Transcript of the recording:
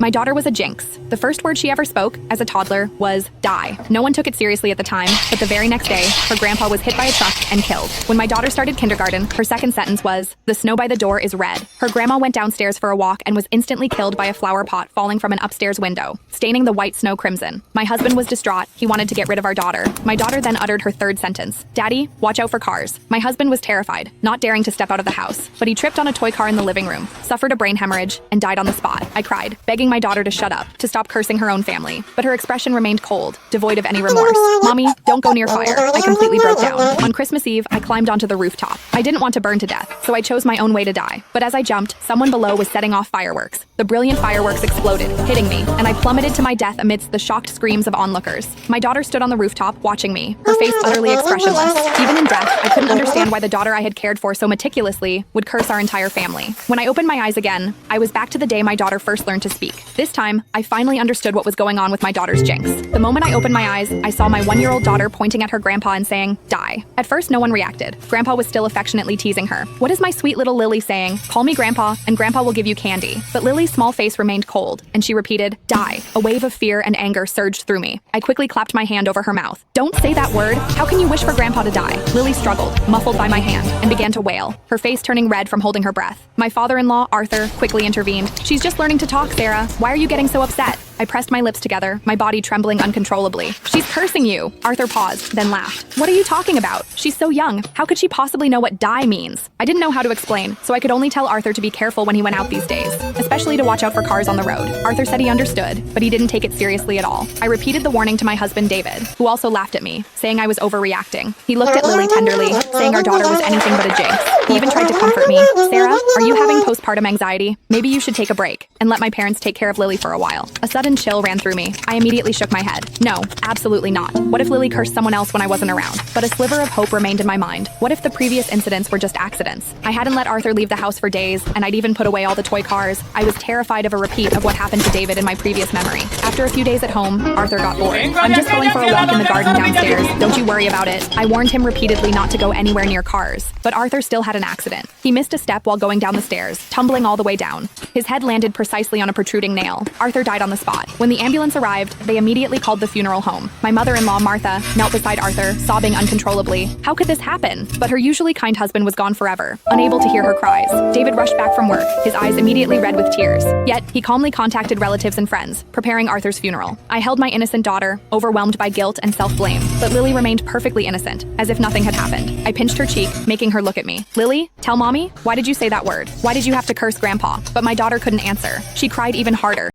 My daughter was a jinx. The first word she ever spoke, as a toddler, was die. No one took it seriously at the time, but the very next day, her grandpa was hit by a truck and killed. When my daughter started kindergarten, her second sentence was, "The snow by the door is red." Her grandma went downstairs for a walk and was instantly killed by a flower pot falling from an upstairs window, staining the white snow crimson. My husband was distraught. He wanted to get rid of our daughter. My daughter then uttered her third sentence, "Daddy, watch out for cars." My husband was terrified, not daring to step out of the house, but he tripped on a toy car in the living room, suffered a brain hemorrhage, and died on the spot. I cried, begging my daughter to shut up, to stop cursing her own family, but her expression remained cold, devoid of any remorse. "Mommy, don't go near fire." I completely broke down. On Christmas Eve, I climbed onto the rooftop. I didn't want to burn to death, so I chose my own way to die. But as I jumped, someone below was setting off fireworks. The brilliant fireworks exploded, hitting me, and I plummeted to my death amidst the shocked screams of onlookers. My daughter stood on the rooftop, watching me, her face utterly expressionless. Even in death, I couldn't understand why the daughter I had cared for so meticulously would curse our entire family. When I opened my eyes again, I was back to the day my daughter first learned to speak. This time, I finally understood what was going on with my daughter's jinx. The moment I opened my eyes, I saw my 1-year-old daughter pointing at her grandpa and saying, "Die." At first, no one reacted. Grandpa was still affectionately teasing her. "What is my sweet little Lily saying? Call me Grandpa, and Grandpa will give you candy." But Lily's small face remained cold, and she repeated, "Die." A wave of fear and anger surged through me. I quickly clapped my hand over her mouth. "Don't say that word. How can you wish for Grandpa to die?" Lily struggled, muffled by my hand, and began to wail, her face turning red from holding her breath. My father-in-law, Arthur, quickly intervened. "She's just learning to talk, Sarah. Why are you getting so upset?" I pressed my lips together, my body trembling uncontrollably. "She's cursing you." Arthur paused, then laughed. "What are you talking about? She's so young. How could she possibly know what die means?" I didn't know how to explain, so I could only tell Arthur to be careful when he went out these days, especially to watch out for cars on the road. Arthur said he understood, but he didn't take it seriously at all. I repeated the warning to my husband, David, who also laughed at me, saying I was overreacting. He looked at Lily tenderly, saying our daughter was anything but a jinx. He even tried to comfort me. "Sarah, are you having postpartum anxiety? Maybe you should take a break and let my parents take care of Lily for a while." A sudden chill ran through me. I immediately shook my head. No, absolutely not. What if Lily cursed someone else when I wasn't around? But a sliver of hope remained in my mind. What if the previous incidents were just accidents? I hadn't let Arthur leave the house for days, and I'd even put away all the toy cars. I was terrified of a repeat of what happened to David in my previous memory. After a few days at home, Arthur got bored. "I'm just going for a walk in the garden downstairs. Don't you worry about it." I warned him repeatedly not to go anywhere near cars, but Arthur still had an accident. He missed a step while going down the stairs, tumbling all the way down. His head landed precisely on a protruding nail. Arthur died on the spot. When the ambulance arrived, they immediately called the funeral home. My mother-in-law, Martha, knelt beside Arthur, sobbing uncontrollably. How could this happen? But her usually kind husband was gone forever, unable to hear her cries. David rushed back from work, his eyes immediately red with tears. Yet, he calmly contacted relatives and friends, preparing Arthur's funeral. I held my innocent daughter, overwhelmed by guilt and self-blame. But Lily remained perfectly innocent, as if nothing had happened. I pinched her cheek, making her look at me. "Lily, tell Mommy, why did you say that word? Why did you have to curse Grandpa?" But my daughter couldn't answer. She cried even harder.